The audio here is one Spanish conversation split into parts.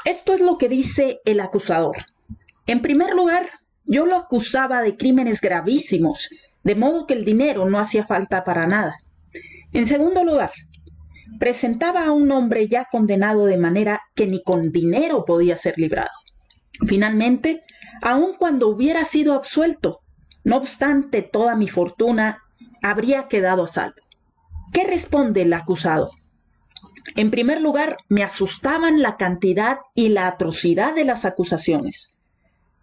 Esto es lo que dice el acusador. En primer lugar, yo lo acusaba de crímenes gravísimos, de modo que el dinero no hacía falta para nada. En segundo lugar, presentaba a un hombre ya condenado de manera que ni con dinero podía ser librado. Finalmente, aun cuando hubiera sido absuelto, no obstante toda mi fortuna, habría quedado a salvo. ¿Qué responde el acusado? En primer lugar, me asustaban la cantidad y la atrocidad de las acusaciones.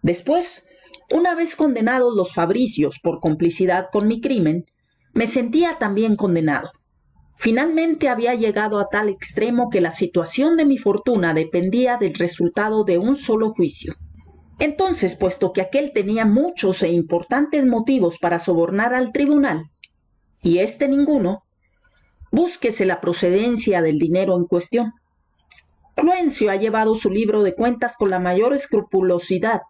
Después, una vez condenados los Fabricios por complicidad con mi crimen, me sentía también condenado. Finalmente había llegado a tal extremo que la situación de mi fortuna dependía del resultado de un solo juicio. Entonces, puesto que aquel tenía muchos e importantes motivos para sobornar al tribunal, y este ninguno, búsquese la procedencia del dinero en cuestión. Cluencio ha llevado su libro de cuentas con la mayor escrupulosidad,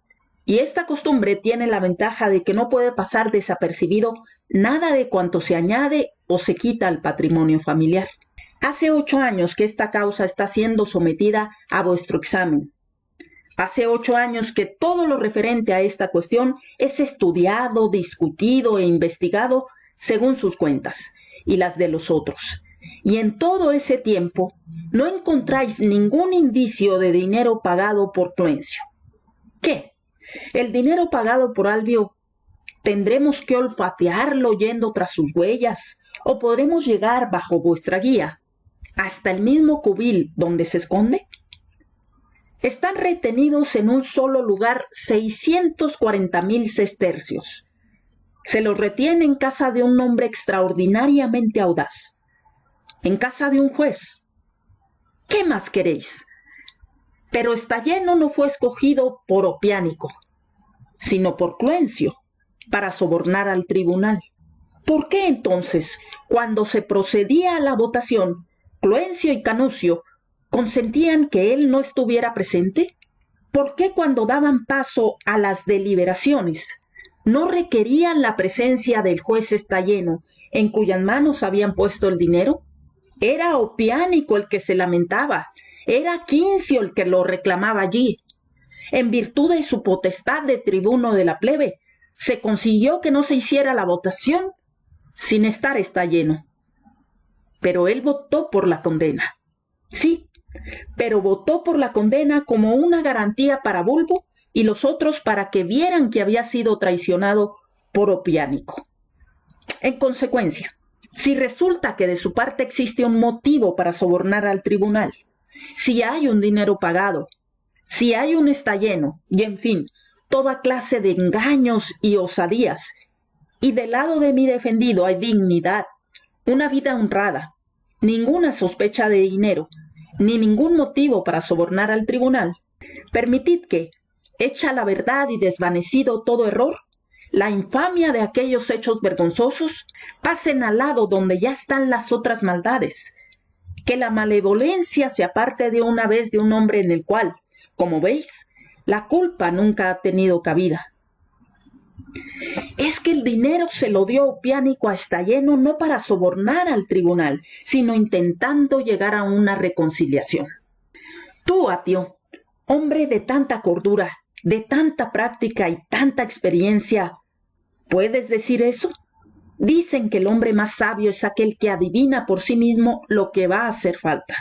y esta costumbre tiene la ventaja de que no puede pasar desapercibido nada de cuanto se añade o se quita al patrimonio familiar. Hace 8 años que esta causa está siendo sometida a vuestro examen. Hace 8 años que todo lo referente a esta cuestión es estudiado, discutido e investigado según sus cuentas y las de los otros. Y en todo ese tiempo no encontráis ningún indicio de dinero pagado por Cluencio. ¿Qué? ¿El dinero pagado por Albio tendremos que olfatearlo yendo tras sus huellas? ¿O podremos llegar, bajo vuestra guía, hasta el mismo cubil donde se esconde? Están retenidos en un solo lugar 640,000 sestercios. Se los retiene en casa de un hombre extraordinariamente audaz, en casa de un juez. ¿Qué más queréis? Pero Stayeno no fue escogido por Opiánico, sino por Cluencio, para sobornar al tribunal. ¿Por qué entonces, cuando se procedía a la votación, Cluencio y Canucio consentían que él no estuviera presente? ¿Por qué cuando daban paso a las deliberaciones no requerían la presencia del juez Stayeno, en cuyas manos habían puesto el dinero? Era Opiánico el que se lamentaba, era Quincio el que lo reclamaba allí. En virtud de su potestad de tribuno de la plebe, se consiguió que no se hiciera la votación sin estar Stayeno. Pero él votó por la condena. Sí, pero votó por la condena como una garantía para Bulbo y los otros para que vieran que había sido traicionado por Opiánico. En consecuencia, si resulta que de su parte existe un motivo para sobornar al tribunal, si hay un dinero pagado, si hay un Stayeno, y en fin, toda clase de engaños y osadías, y del lado de mi defendido hay dignidad, una vida honrada, ninguna sospecha de dinero, ni ningún motivo para sobornar al tribunal, permitid que, hecha la verdad y desvanecido todo error, la infamia de aquellos hechos vergonzosos pasen al lado donde ya están las otras maldades, que la malevolencia se aparte de una vez de un hombre en el cual, como veis, la culpa nunca ha tenido cabida. Es que el dinero se lo dio Opiánico a Stayeno no para sobornar al tribunal, sino intentando llegar a una reconciliación. Tú, Atio, hombre de tanta cordura, de tanta práctica y tanta experiencia, ¿puedes decir eso? Dicen que el hombre más sabio es aquel que adivina por sí mismo lo que va a hacer falta.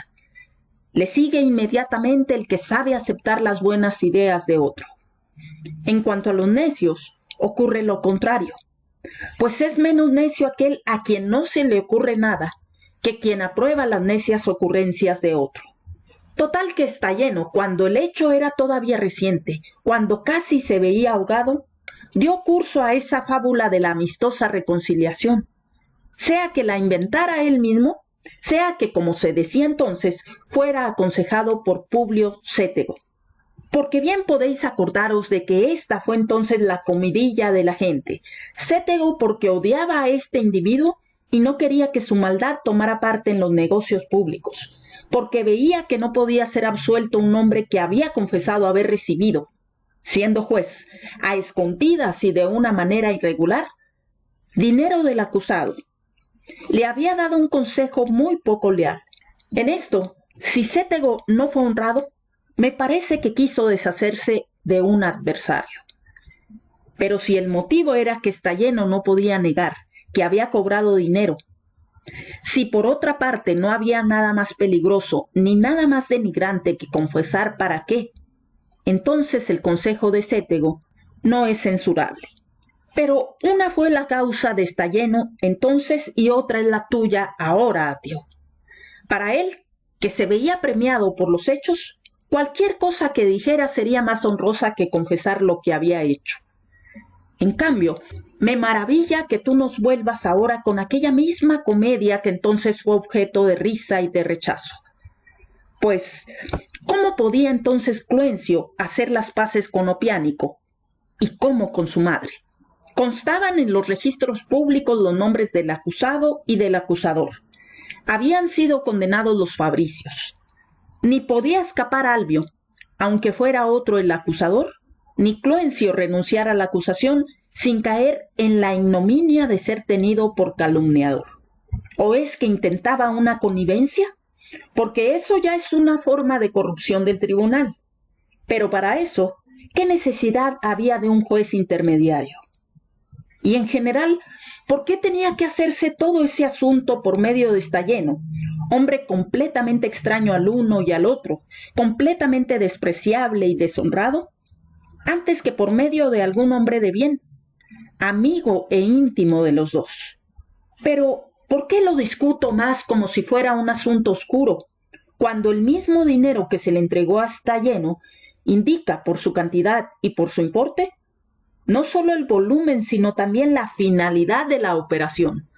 Le sigue inmediatamente el que sabe aceptar las buenas ideas de otro. En cuanto a los necios, ocurre lo contrario, pues es menos necio aquel a quien no se le ocurre nada que quien aprueba las necias ocurrencias de otro. Total que Stayeno, cuando el hecho era todavía reciente, cuando casi se veía ahogado, dio curso a esa fábula de la amistosa reconciliación, sea que la inventara él mismo, sea que, como se decía entonces, fuera aconsejado por Publio Cétego. Porque bien podéis acordaros de que esta fue entonces la comidilla de la gente. Cétego porque odiaba a este individuo y no quería que su maldad tomara parte en los negocios públicos, porque veía que no podía ser absuelto un hombre que había confesado haber recibido, siendo juez, a escondidas y de una manera irregular, dinero del acusado. Le había dado un consejo muy poco leal. En esto, si Cétego no fue honrado, Me parece que quiso deshacerse de un adversario. Pero si el motivo era que Stalleno no podía negar que había cobrado dinero, si por otra parte no había nada más peligroso ni nada más denigrante que confesar para qué, entonces el consejo de Cétego no es censurable. Pero una fue la causa de Stalleno entonces y otra es la tuya ahora, Atio. Para él, que se veía premiado por los hechos, cualquier cosa que dijera sería más honrosa que confesar lo que había hecho. En cambio, me maravilla que tú nos vuelvas ahora con aquella misma comedia que entonces fue objeto de risa y de rechazo. Pues, ¿cómo podía entonces Cloencio hacer las paces con Opiánico? ¿Y cómo con su madre? Constaban en los registros públicos los nombres del acusado y del acusador. Habían sido condenados los Fabricios. Ni podía escapar Albio, aunque fuera otro el acusador, ni Cloencio renunciar a la acusación sin caer en la ignominia de ser tenido por calumniador. ¿O es que intentaba una connivencia? Porque eso ya es una forma de corrupción del tribunal. Pero para eso, ¿qué necesidad había de un juez intermediario? Y en general, ¿por qué tenía que hacerse todo ese asunto por medio de Stalleno, hombre completamente extraño al uno y al otro, completamente despreciable y deshonrado, antes que por medio de algún hombre de bien, amigo e íntimo de los dos? Pero, ¿por qué lo discuto más como si fuera un asunto oscuro, cuando el mismo dinero que se le entregó a Stalleno indica por su cantidad y por su importe no solo el volumen, sino también la finalidad de la operación?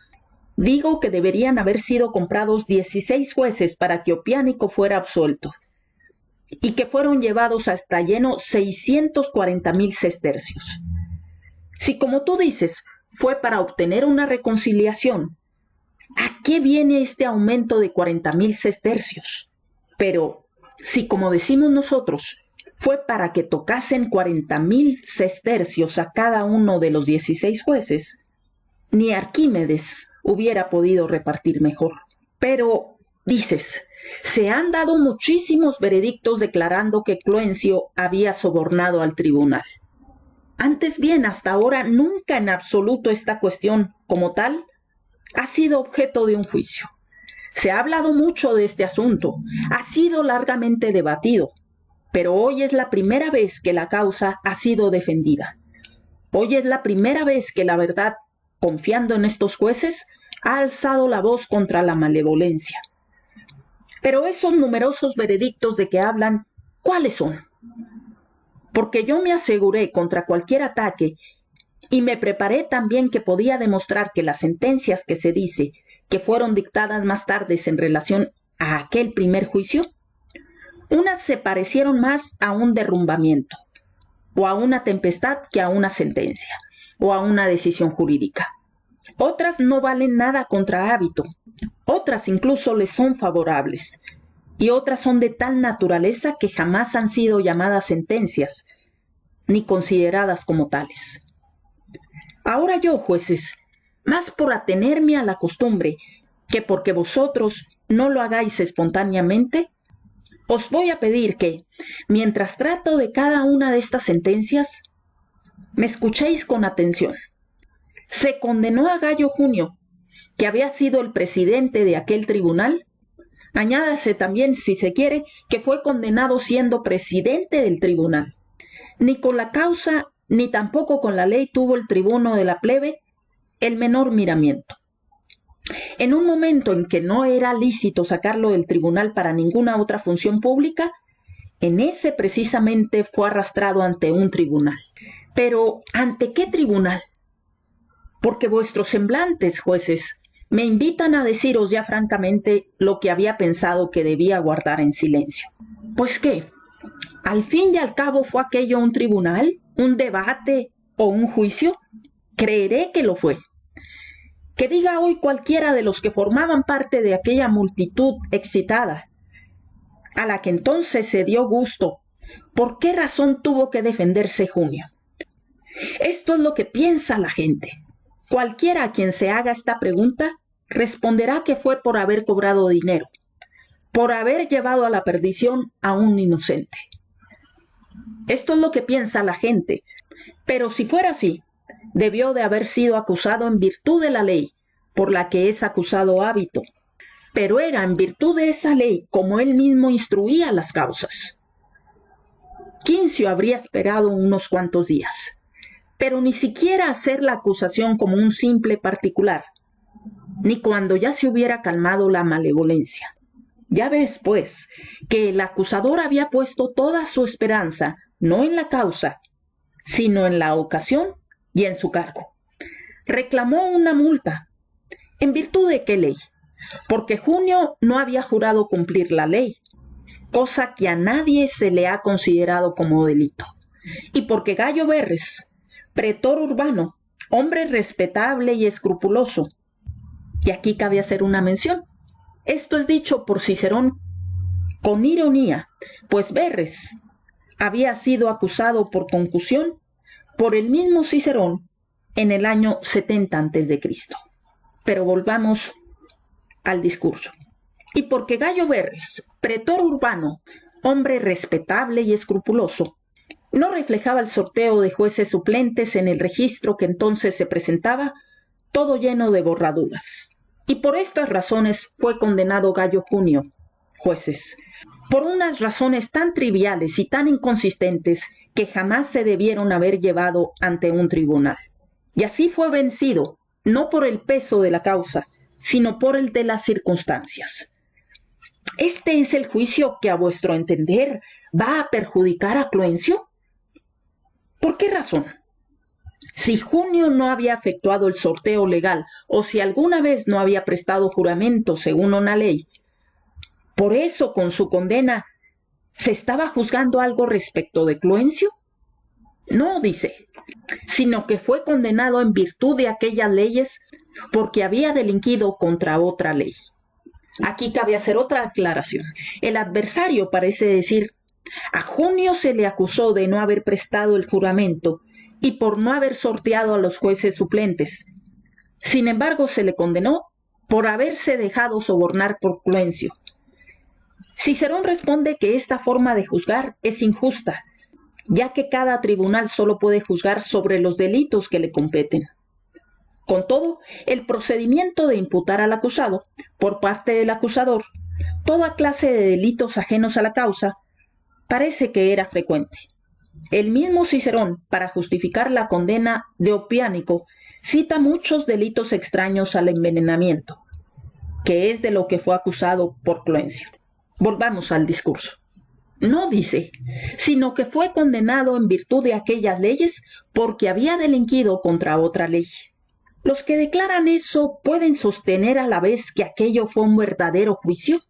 Digo que deberían haber sido comprados 16 jueces para que Opiánico fuera absuelto, y que fueron llevados a Stalleno 640,000 sestercios. Si, como tú dices, fue para obtener una reconciliación, ¿a qué viene este aumento de 40,000 sestercios? Pero, si, como decimos nosotros, fue para que tocasen 40,000 sestercios a cada uno de los 16 jueces, ni Arquímedes hubiera podido repartir mejor. Pero, dices, se han dado muchísimos veredictos declarando que Cloencio había sobornado al tribunal. Antes bien, hasta ahora nunca en absoluto esta cuestión, como tal, ha sido objeto de un juicio. Se ha hablado mucho de este asunto, ha sido largamente debatido, pero hoy es la primera vez que la causa ha sido defendida. Hoy es la primera vez que la verdad, confiando en estos jueces, ha alzado la voz contra la malevolencia. Pero esos numerosos veredictos de que hablan, ¿cuáles son? Porque yo me aseguré contra cualquier ataque y me preparé también que podía demostrar que las sentencias que se dice que fueron dictadas más tarde en relación a aquel primer juicio, unas se parecieron más a un derrumbamiento, o a una tempestad que a una sentencia, o a una decisión jurídica. Otras no valen nada contra hábito, otras incluso les son favorables, y otras son de tal naturaleza que jamás han sido llamadas sentencias, ni consideradas como tales. Ahora yo, jueces, más por atenerme a la costumbre que porque vosotros no lo hagáis espontáneamente, os voy a pedir que, mientras trato de cada una de estas sentencias, me escuchéis con atención. Se condenó a Gayo Junio, que había sido el presidente de aquel tribunal. Añádase también, si se quiere, que fue condenado siendo presidente del tribunal. Ni con la causa, ni tampoco con la ley tuvo el tribuno de la plebe el menor miramiento. En un momento en que no era lícito sacarlo del tribunal para ninguna otra función pública, en ese precisamente fue arrastrado ante un tribunal. Pero, ¿ante qué tribunal? Porque vuestros semblantes, jueces, me invitan a deciros ya francamente lo que había pensado que debía guardar en silencio. Pues qué, al fin y al cabo, ¿fue aquello un tribunal, un debate o un juicio? Creeré que lo fue. Que diga hoy cualquiera de los que formaban parte de aquella multitud excitada, a la que entonces se dio gusto, ¿por qué razón tuvo que defenderse Junio? Esto es lo que piensa la gente. Cualquiera a quien se haga esta pregunta responderá que fue por haber cobrado dinero. por haber llevado a la perdición a un inocente. Esto es lo que piensa la gente, pero si fuera así, debió de haber sido acusado en virtud de la ley, por la que es acusado Hábito. Pero era en virtud de esa ley como él mismo instruía las causas. Quincio habría esperado unos cuantos días, pero ni siquiera hacer la acusación como un simple particular, ni cuando ya se hubiera calmado la malevolencia. Ya ves, pues, que el acusador había puesto toda su esperanza no en la causa, sino en la ocasión y en su cargo. Reclamó una multa. ¿En virtud de qué ley? Porque Junio no había jurado cumplir la ley, cosa que a nadie se le ha considerado como delito. Y porque Gayo Verres, pretor urbano, hombre respetable y escrupuloso, y aquí cabe hacer una mención. Esto es dicho por Cicerón con ironía, pues Verres había sido acusado por concusión por el mismo Cicerón en el año 70 a.C. Pero volvamos al discurso. Y porque Gayo Verres, pretor urbano, hombre respetable y escrupuloso, no reflejaba el sorteo de jueces suplentes en el registro que entonces se presentaba, todo lleno de borraduras. Y por estas razones fue condenado Gayo Junio, jueces, por unas razones tan triviales y tan inconsistentes que jamás se debieron haber llevado ante un tribunal. Y así fue vencido, no por el peso de la causa, sino por el de las circunstancias. ¿Este es el juicio que a vuestro entender va a perjudicar a Cloencio? ¿Por qué razón? Si Junio no había efectuado el sorteo legal o si alguna vez no había prestado juramento según una ley, ¿por eso con su condena se estaba juzgando algo respecto de Cloencio? No, dice, sino que fue condenado en virtud de aquellas leyes porque había delinquido contra otra ley. Aquí cabe hacer otra aclaración. El adversario parece decir, a Junio se le acusó de no haber prestado el juramento y por no haber sorteado a los jueces suplentes. Sin embargo, se le condenó por haberse dejado sobornar por Cloencio. Cicerón responde que esta forma de juzgar es injusta, ya que cada tribunal solo puede juzgar sobre los delitos que le competen. Con todo, el procedimiento de imputar al acusado, por parte del acusador, toda clase de delitos ajenos a la causa, parece que era frecuente. El mismo Cicerón, para justificar la condena de Opiánico, cita muchos delitos extraños al envenenamiento, que es de lo que fue acusado por Cloencio. Volvamos al discurso. No dice, sino que fue condenado en virtud de aquellas leyes porque había delinquido contra otra ley. Los que declaran eso pueden sostener a la vez que aquello fue un verdadero juicio.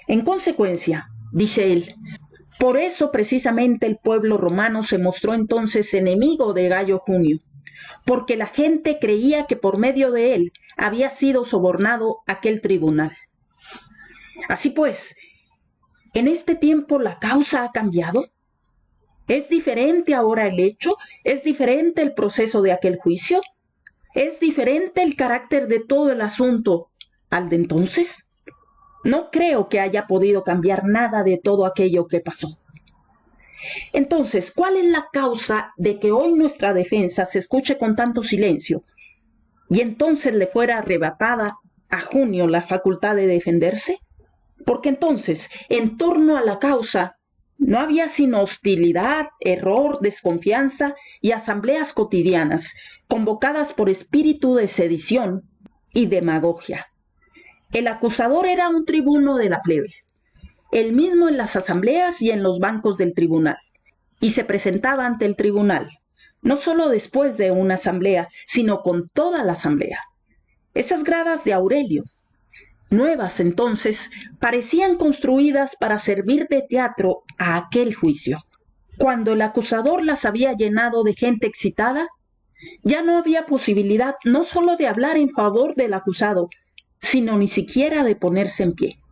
En consecuencia, dice él, por eso precisamente el pueblo romano se mostró entonces enemigo de Gayo Junio, porque la gente creía que por medio de él había sido sobornado aquel tribunal. Así pues, ¿en este tiempo la causa ha cambiado? ¿Es diferente ahora el hecho? ¿Es diferente el proceso de aquel juicio? ¿Es diferente el carácter de todo el asunto al de entonces? No creo que haya podido cambiar nada de todo aquello que pasó. Entonces, ¿cuál es la causa de que hoy nuestra defensa se escuche con tanto silencio y entonces le fuera arrebatada a Junio la facultad de defenderse? Porque entonces, en torno a la causa, no había sino hostilidad, error, desconfianza y asambleas cotidianas, convocadas por espíritu de sedición y demagogia. El acusador era un tribuno de la plebe, el mismo en las asambleas y en los bancos del tribunal, y se presentaba ante el tribunal, no solo después de una asamblea, sino con toda la asamblea. Esas gradas de Aurelio, nuevas entonces, parecían construidas para servir de teatro a aquel juicio. Cuando el acusador las había llenado de gente excitada, ya no había posibilidad no solo de hablar en favor del acusado, sino ni siquiera de ponerse en pie.